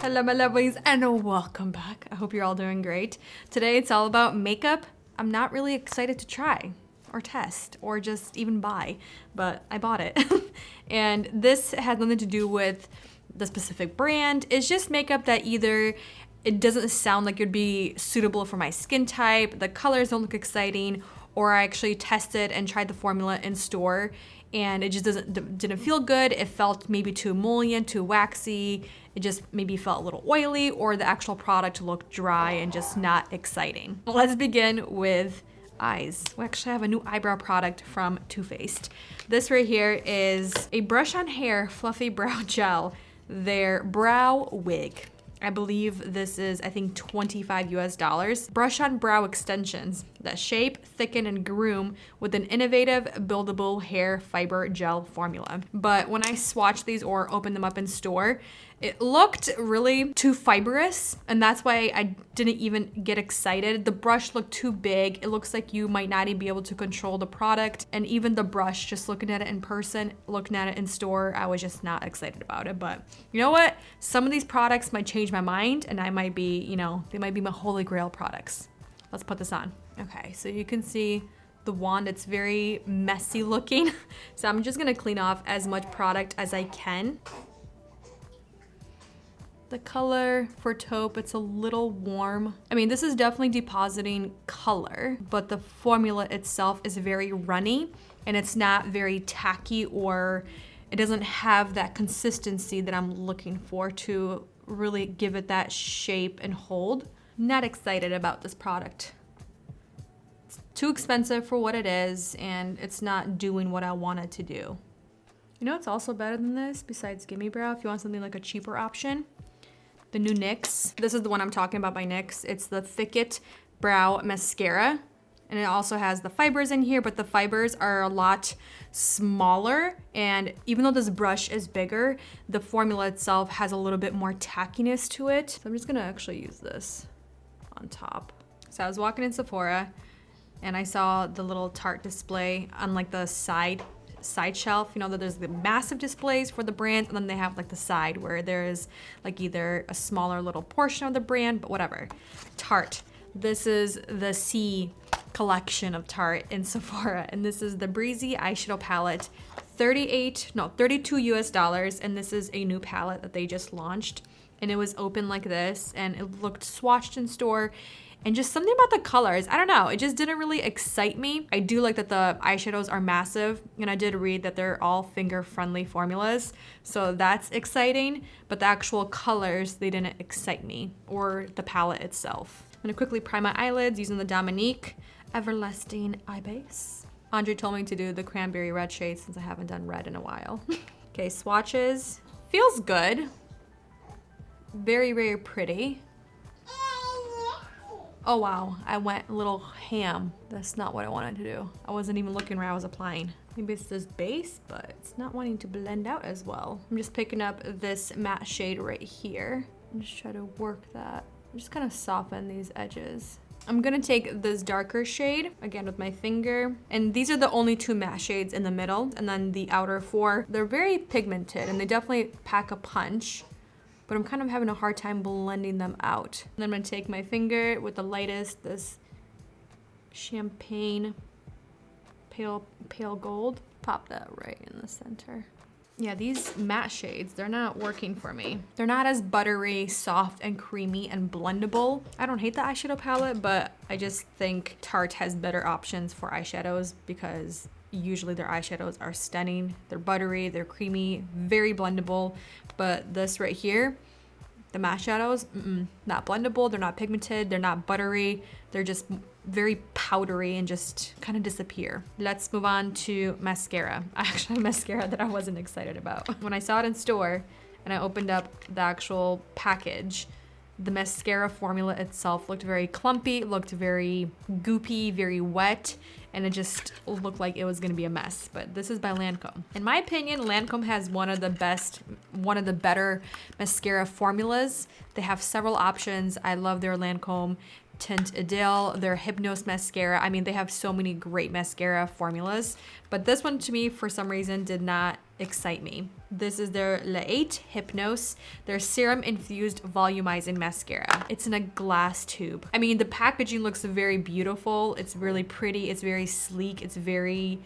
Hello my lovelies and welcome back. I hope you're all doing great. Today it's all about makeup. I'm not really excited to try or test or just even buy, but I bought it. And this has nothing to do with the specific brand. It's just makeup that either it doesn't sound like it'd be suitable for my skin type, the colors don't look exciting, or I actually tested and tried the formula in store and it just didn't feel good. It felt maybe too emollient, too waxy. It just maybe felt a little oily, or the actual product looked dry and just not exciting. Let's begin with eyes. We actually have a new eyebrow product from Too Faced. This right here is a brush on hair fluffy brow gel, their brow wig. I believe this is, I think, $25 US. Brush on brow extensions that shape, thicken, and groom with an innovative buildable hair fiber gel formula. But when I swatched these or opened them up in store, it looked really too fibrous, and that's why I didn't even get excited. The brush looked too big. It looks like you might not even be able to control the product, and even the brush, just looking at it in person, looking at it in store, I was just not excited about it. But you know what? Some of these products might change my mind, and I might be, you know, they might be my holy grail products. Let's put this on. Okay, so you can see the wand, it's very messy looking. So I'm just gonna clean off as much product as I can. The color for taupe, it's a little warm. I mean, this is definitely depositing color, but the formula itself is very runny and it's not very tacky, or it doesn't have that consistency that I'm looking for to really give it that shape and hold. Not excited about this product. It's too expensive for what it is, and it's not doing what I want it to do. You know what's also better than this besides Gimme Brow, if you want something like a cheaper option? The new NYX. This is the one I'm talking about by NYX. It's the Thicket Brow Mascara. And it also has the fibers in here, but the fibers are a lot smaller. And even though this brush is bigger, the formula itself has a little bit more tackiness to it. So I'm just gonna actually use this on top. So I was walking in Sephora and I saw the little Tarte display on like the side shelf. You know that there's the massive displays for the brands, and then they have like the side where there's like either a smaller little portion of the brand, but whatever. Tarte. This is the C collection of Tarte in Sephora, and this is the Breezy eyeshadow palette. $32 US, and this is a new palette that they just launched, and it was open like this, and it looked swatched in store. And just something about the colors, I don't know, it just didn't really excite me. I do like that the eyeshadows are massive, and I did read that they're all finger-friendly formulas, so that's exciting, but the actual colors, they didn't excite me, or the palette itself. I'm gonna quickly prime my eyelids using the Dominique Everlasting Eye Base. Andre told me to do the cranberry red shade since I haven't done red in a while. Okay, swatches. Feels good. Very, very pretty. Oh wow, I went a little ham. That's not what I wanted to do. I wasn't even looking where I was applying. Maybe it's this base, but it's not wanting to blend out as well. I'm just picking up this matte shade right here and just try to work that. Just kind of soften these edges. I'm gonna take this darker shade, again with my finger, and these are the only two matte shades in the middle, and then the outer four, they're very pigmented and they definitely pack a punch, but I'm kind of having a hard time blending them out. And then I'm gonna take my finger with the lightest, this champagne pale gold, pop that right in the center. Yeah, these matte shades, they're not working for me. They're not as buttery, soft, and creamy and blendable. I don't hate the eyeshadow palette, but I just think Tarte has better options for eyeshadows because usually their eyeshadows are stunning. They're buttery, they're creamy, very blendable. But this right here, the matte shadows, not blendable, they're not pigmented, they're not buttery, they're just very powdery and just kind of disappear. Let's move on to mascara. I actually have mascara that I wasn't excited about. When I saw it in store and I opened up the actual package, the mascara formula itself looked very clumpy, looked very goopy, very wet, and it just looked like it was gonna be a mess. But this is by Lancome. In my opinion, Lancome has one of the better mascara formulas. They have several options. I love their Lancome Tint Idéal, their Hypnose mascara. I mean, they have so many great mascara formulas, but this one to me, for some reason, did not excite me. This is their Late Hypnose, their serum infused volumizing mascara. It's in a glass tube. I mean, the packaging looks very beautiful. It's really pretty. It's very sleek. It's very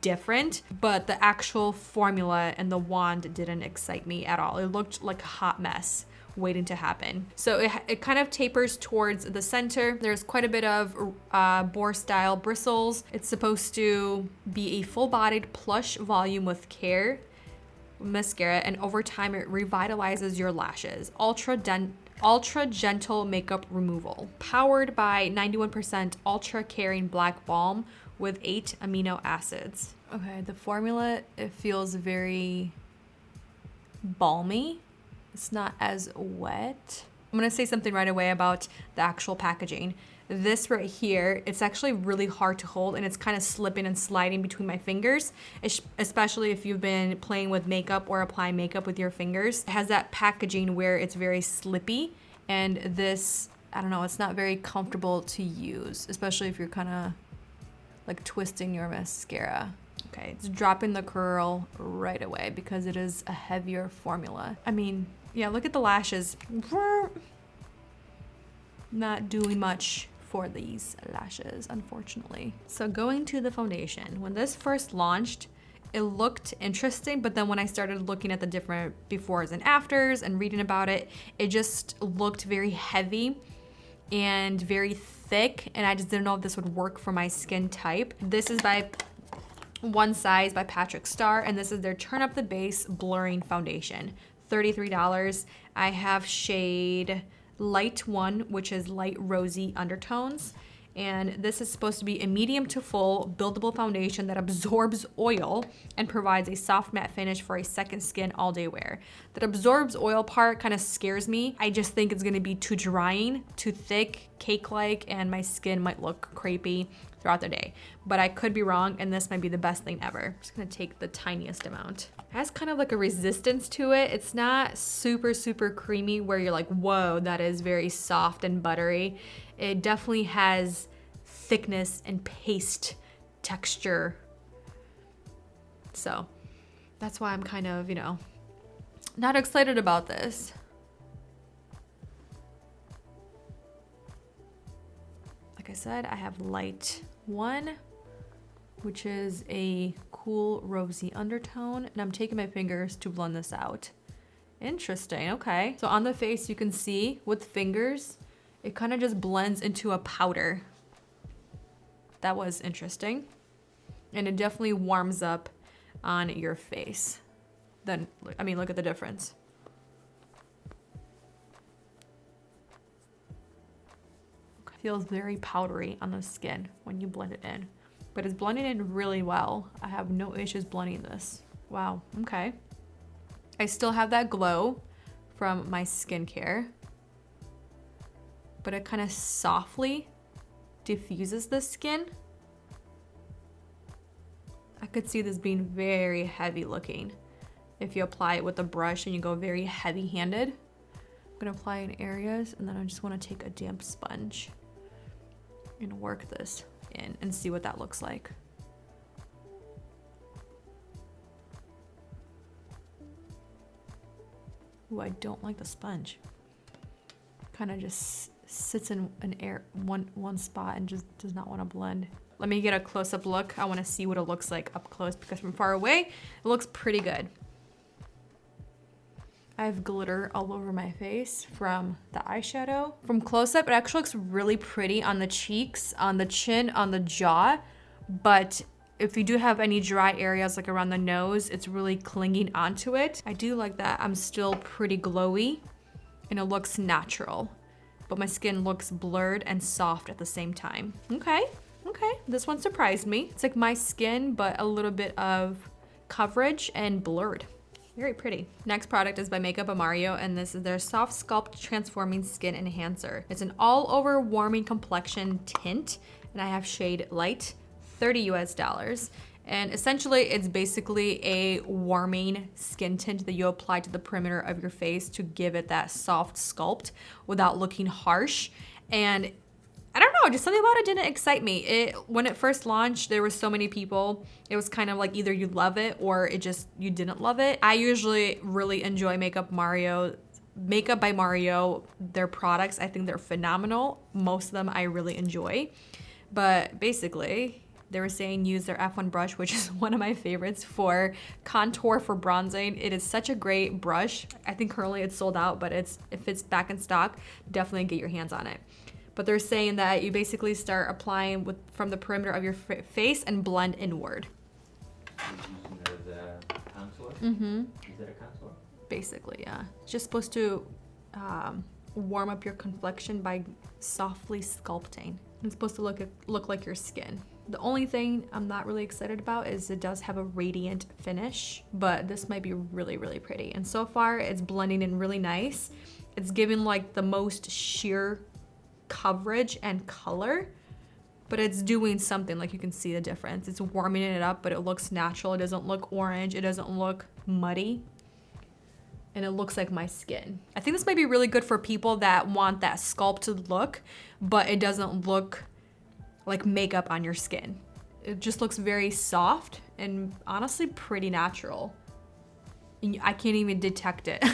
different, but the actual formula and the wand didn't excite me at all. It looked like a hot mess waiting to happen. So it kind of tapers towards the center. There's quite a bit of boar style bristles. It's supposed to be a full-bodied plush volume with care mascara, and over time it revitalizes your lashes. Ultra gentle makeup removal. Powered by 91% ultra caring black balm with 8 amino acids. Okay, the formula, it feels very balmy. It's not as wet. I'm gonna say something right away about the actual packaging. This right here, it's actually really hard to hold, and it's kind of slipping and sliding between my fingers, especially if you've been playing with makeup or applying makeup with your fingers. It has that packaging where it's very slippy, and this, I don't know, it's not very comfortable to use, especially if you're kind of like twisting your mascara. Okay, it's dropping the curl right away because it is a heavier formula. I mean, yeah, look at the lashes. Not doing much for these lashes, unfortunately. So going to the foundation, when this first launched, it looked interesting, but then when I started looking at the different befores and afters and reading about it, it just looked very heavy and very thick, and I just didn't know if this would work for my skin type. This is by One Size by Patrick Starr, and this is their Turn Up the Base Blurring Foundation. $33. I have shade Light 1, which is light rosy undertones. And this is supposed to be a medium to full buildable foundation that absorbs oil and provides a soft matte finish for a second skin all day wear. That absorbs oil part kind of scares me. I just think it's gonna be too drying, too thick, cake-like, and my skin might look crepey throughout the day. But I could be wrong, and this might be the best thing ever. I'm just gonna take the tiniest amount. It has kind of like a resistance to it. It's not super, super creamy where you're like, whoa, that is very soft and buttery. It definitely has thickness and paste texture. So that's why I'm kind of, you know, not excited about this. Like I said, I have Light 1, which is a cool rosy undertone, and I'm taking my fingers to blend this out. Interesting, okay. So on the face, you can see with fingers, it kind of just blends into a powder. That was interesting. And it definitely warms up on your face. Then, I mean, look at the difference. Feels very powdery on the skin when you blend it in, but it's blending in really well. I have no issues blending this. Wow, okay. I still have that glow from my skincare, but it kind of softly diffuses the skin. I could see this being very heavy looking if you apply it with a brush and you go very heavy handed. I'm gonna apply in areas, and then I just wanna take a damp sponge and work this in and see what that looks like. Ooh, I don't like the sponge. Kind of just sits in one spot and just does not want to blend. Let me get a close-up look. I want to see what it looks like up close, because from far away, it looks pretty good. I have glitter all over my face from the eyeshadow. From close-up, it actually looks really pretty on the cheeks, on the chin, on the jaw, but if you do have any dry areas like around the nose, it's really clinging onto it. I do like that I'm still pretty glowy and it looks natural, but my skin looks blurred and soft at the same time. Okay, this one surprised me. It's like my skin, but a little bit of coverage and blurred. Very pretty. Next product is by Makeup by Mario, and this is their Soft Sculpt Transforming Skin Enhancer. It's an all-over warming complexion tint, and I have shade Light, $30 US. And essentially, it's basically a warming skin tint that you apply to the perimeter of your face to give it that soft sculpt without looking harsh. And I don't know, just something about it didn't excite me. When it first launched, there were so many people. It was kind of like either you love it or you didn't love it. I usually really enjoy Makeup by Mario, their products. I think they're phenomenal. Most of them I really enjoy. But basically, they were saying use their F1 brush, which is one of my favorites for contour, for bronzing. It is such a great brush. I think currently it's sold out, but if it's back in stock, definitely get your hands on it. But they're saying that you basically start applying from the perimeter of your face and blend inward. Using it as a contour? Mm-hmm. Is it a contour? Basically, yeah. It's just supposed to warm up your complexion by softly sculpting. It's supposed to look like your skin. The only thing I'm not really excited about is it does have a radiant finish, but this might be really, really pretty. And so far, it's blending in really nice. It's giving like the most sheer coverage and color, but it's doing something. Like you can see the difference. It's warming it up, but it looks natural. It doesn't look orange. It doesn't look muddy. And it looks like my skin. I think this might be really good for people that want that sculpted look, but it doesn't look like makeup on your skin. It just looks very soft and honestly pretty natural. And I can't even detect it.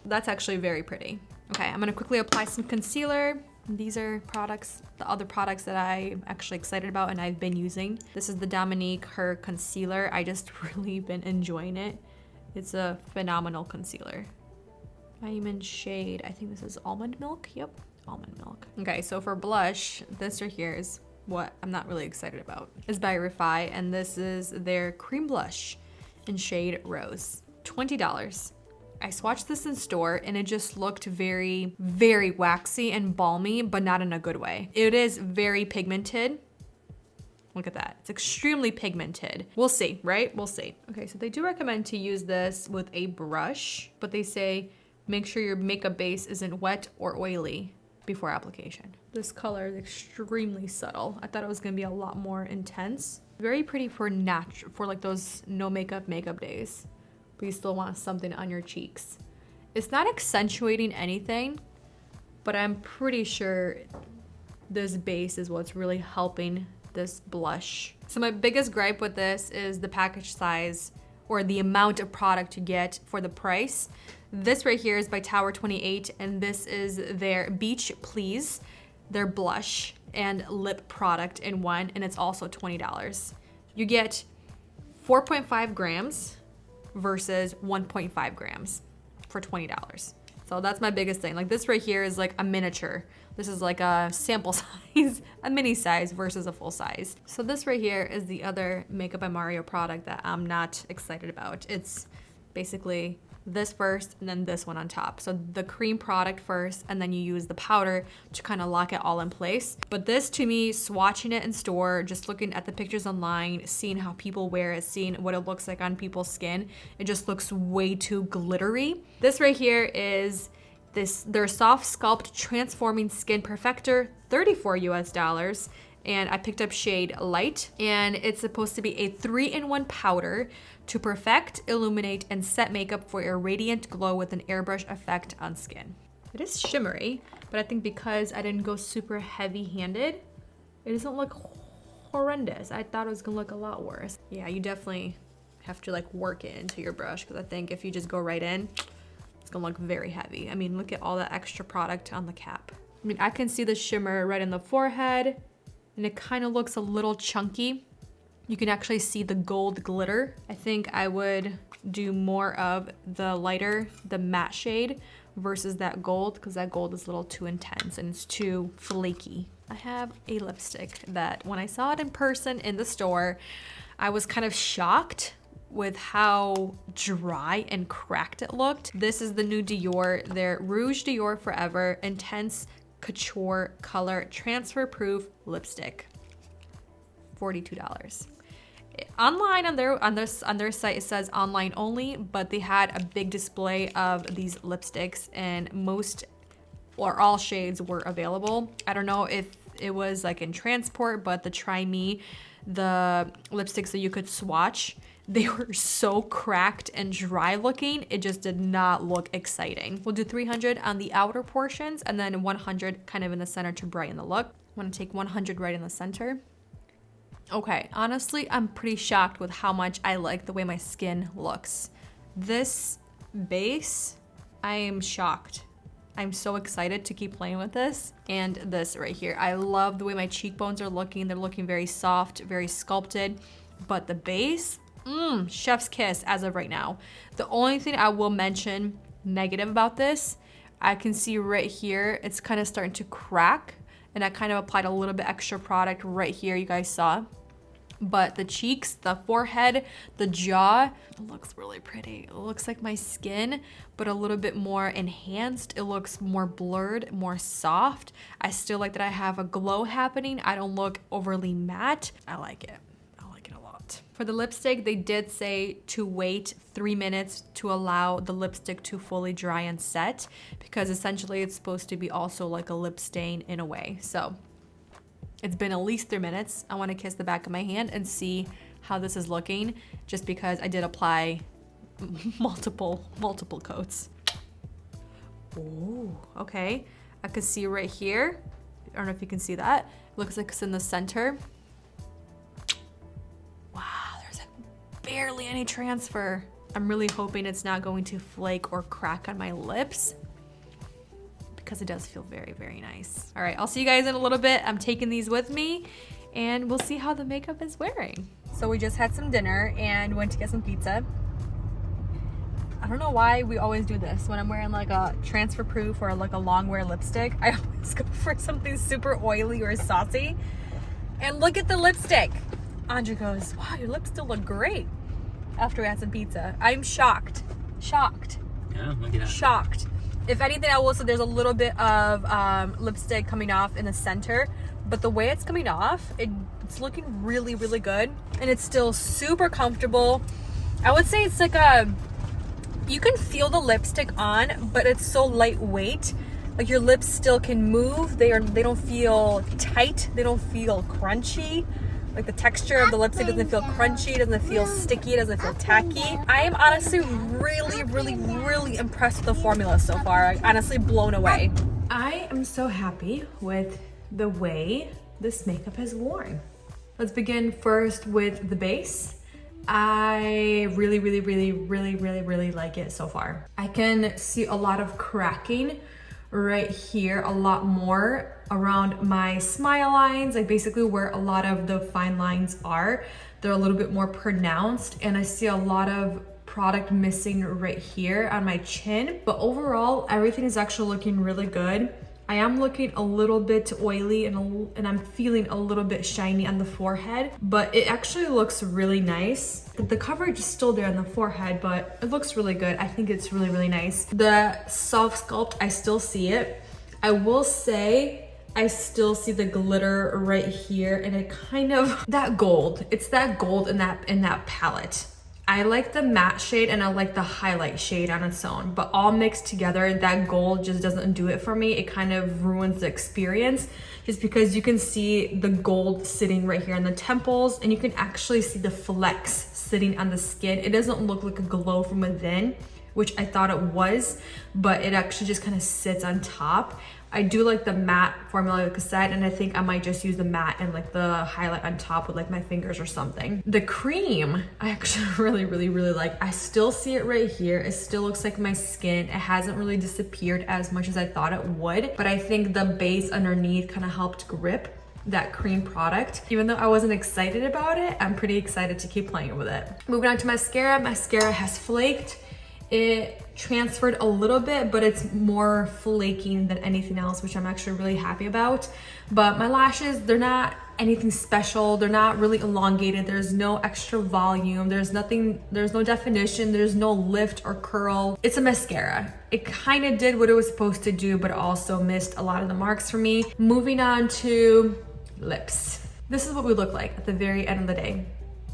That's actually very pretty. Okay, I'm gonna quickly apply some concealer. These are the other products that I'm actually excited about and I've been using. This is the Dominique Her concealer. I just really been enjoying it. It's a phenomenal concealer. I'm in shade, I think this is Almond Milk. Yep, Almond Milk. Okay, so for blush, this right here is what I'm not really excited about. It's by Refi, and this is their cream blush in shade Rose. $20. I swatched this in store and it just looked very, very waxy and balmy, but not in a good way. It is very pigmented. Look at that. It's extremely pigmented. We'll see, right? We'll see. Okay, so they do recommend to use this with a brush, but they say make sure your makeup base isn't wet or oily before application. This color is extremely subtle. I thought it was gonna be a lot more intense. Very pretty for like those no makeup days, but you still want something on your cheeks. It's not accentuating anything, but I'm pretty sure this base is what's really helping this blush. So my biggest gripe with this is the package size or the amount of product you get for the price. This right here is by Tower 28 and this is their Beach Please, their blush and lip product in one, and it's also $20. You get 4.5 grams versus 1.5 grams for $20. So that's my biggest thing. Like this right here is like a miniature. This is like a sample size, a mini size versus a full size. So this right here is the other Makeup by Mario product that I'm not excited about. It's basically this first and then this one on top. So the cream product first and then you use the powder to kind of lock it all in place. But this to me, swatching it in store, just looking at the pictures online, seeing how people wear it, seeing what it looks like on people's skin, it just looks way too glittery. This right here is their Soft Sculpt Transforming Skin Perfector, $34 US. And I picked up shade Light, and it's supposed to be a 3-in-1 powder to perfect, illuminate, and set makeup for a radiant glow with an airbrush effect on skin. It is shimmery, but I think because I didn't go super heavy-handed, it doesn't look horrendous. I thought it was gonna look a lot worse. Yeah, you definitely have to like work it into your brush, because I think if you just go right in, it's gonna look very heavy. I mean, look at all that extra product on the cap. I mean, I can see the shimmer right in the forehead, and it kind of looks a little chunky. You can actually see the gold glitter. I think I would do more of the lighter, the matte shade versus that gold, because that gold is a little too intense and it's too flaky. I have a lipstick that when I saw it in person in the store, I was kind of shocked with how dry and cracked it looked. This is the new Dior, their Rouge Dior Forever Intense Couture Color Transfer Proof Lipstick. $42. Online on their site it says online only, but they had a big display of these lipsticks and most or all shades were available. I don't know if it was like in transport, but the Try Me, the lipsticks that you could swatch, they were so cracked and dry looking, it just did not look exciting. We'll do 300 on the outer portions and then 100 kind of in the center to brighten the look. I'm gonna take 100 right in the center. Okay, honestly, I'm pretty shocked with how much I like the way my skin looks. This base, I am shocked. I'm so excited to keep playing with this. And this right here, I love the way my cheekbones are looking. They're looking very soft, very sculpted. But the base, chef's kiss as of right now. The only thing I will mention negative about this, I can see right here, it's kind of starting to crack. And I kind of applied a little bit extra product right here, you guys saw. But the cheeks, the forehead, the jaw, it looks really pretty. It looks like my skin, but a little bit more enhanced. It looks more blurred, more soft. I still like that I have a glow happening. I don't look overly matte. I like it. I like it a lot. For the lipstick, they did say to wait 3 minutes to allow the lipstick to fully dry and set, because essentially it's supposed to be also like a lip stain in a way. So it's been at least 3 minutes. I want to kiss the back of my hand and see how this is looking, just because I did apply multiple coats. Ooh, okay. I could see right here. I don't know if you can see that. It looks like it's in the center. Wow, there's barely any transfer. I'm really hoping it's not going to flake or crack on my lips, because it does feel very, very nice. All right, I'll see you guys in a little bit. I'm taking these with me and we'll see how the makeup is wearing. So we just had some dinner and went to get some pizza. I don't know why we always do this. When I'm wearing like a transfer proof or like a long wear lipstick, I always go for something super oily or saucy. And look at the lipstick. Andrea goes, wow, your lips still look great after we had some pizza. I'm shocked. Shocked. Yeah, look at that. Shocked. If anything, I will say there's a little bit of lipstick coming off in the center, but the way it's coming off, it's looking really, really good. And it's still super comfortable. I would say it's like you can feel the lipstick on, but it's so lightweight. Like your lips still can move. They don't feel tight. They don't feel crunchy. Like the texture of the lipstick doesn't feel crunchy, doesn't feel sticky, doesn't feel tacky. I am honestly really, really, really impressed with the formula so far. I'm honestly blown away. I am so happy with the way this makeup has worn. Let's begin first with the base. I really, really, really, really, really, really like it so far. I can see a lot of cracking right here, a lot more around my smile lines, like basically where a lot of the fine lines are. They're a little bit more pronounced, and I see a lot of product missing right here on my chin. But overall, everything is actually looking really good. I am looking a little bit oily and I'm feeling a little bit shiny on the forehead, but it actually looks really nice. The coverage is still there on the forehead, but it looks really good. I think it's really, really nice. The soft sculpt, I still see it. I will say I still see the glitter right here, and it kind of, that gold, it's that gold in that palette. I like the matte shade and I like the highlight shade on its own, but all mixed together, that gold just doesn't do it for me. It kind of ruins the experience, just because you can see the gold sitting right here on the temples, and you can actually see the flecks sitting on the skin. It doesn't look like a glow from within, which I thought it was, but it actually just kind of sits on top. I do like the matte formula like I said, and I think I might just use the matte and like the highlight on top with like my fingers or something. The cream, I actually really, really, really like. I still see it right here. It still looks like my skin. It hasn't really disappeared as much as I thought it would, but I think the base underneath kind of helped grip that cream product. Even though I wasn't excited about it, I'm pretty excited to keep playing with it. Moving on to mascara. Mascara has flaked. It transferred a little bit, but it's more flaking than anything else, which I'm actually really happy about. But my lashes, they're not anything special. They're not really elongated. There's no extra volume. There's nothing, there's no definition. There's no lift or curl. It's a mascara. It kind of did what it was supposed to do, but it also missed a lot of the marks for me. Moving on to lips. This is what we look like at the very end of the day.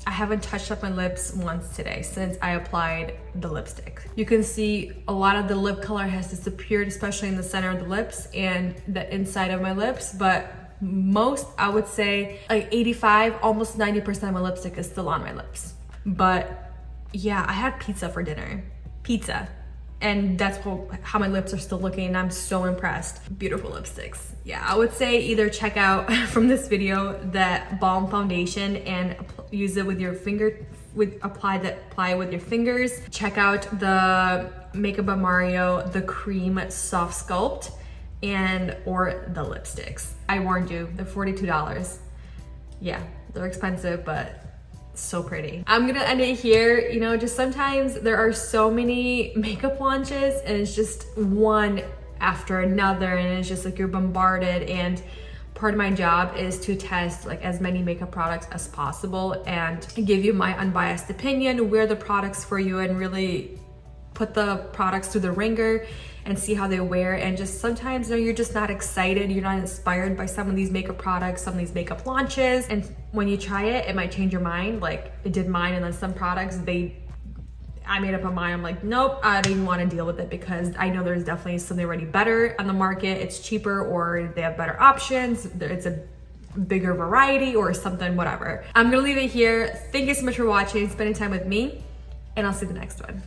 I haven't touched up my lips once today since I applied the lipstick. You can see a lot of the lip color has disappeared, especially in the center of the lips and the inside of my lips, but most, I would say like 85, almost 90% of my lipstick is still on my lips. But yeah, I had pizza for dinner. Pizza. And that's how my lips are still looking, and I'm so impressed. Beautiful lipsticks. Yeah, I would say either check out from this video that balm foundation and use it with your finger, apply it with your fingers. Check out the Makeup by Mario, the cream soft sculpt, or the lipsticks. I warned you, they're $42. Yeah, they're expensive, but so pretty. I'm gonna end it here. You know, just sometimes there are so many makeup launches and it's just one after another, and it's just like you're bombarded, and part of my job is to test like as many makeup products as possible and give you my unbiased opinion, wear the products for you, and really put the products through the ringer and see how they wear. And just sometimes, you know, you're just not excited, you're not inspired by some of these makeup products, some of these makeup launches, and when you try it, it might change your mind, like it did mine. And then some products, I made up my mind, I'm like, nope, I don't even want to deal with it, because I know there's definitely something already better on the market, it's cheaper, or they have better options, it's a bigger variety or something, whatever. I'm gonna leave it here. Thank you so much for watching, spending time with me, and I'll see you in the next one.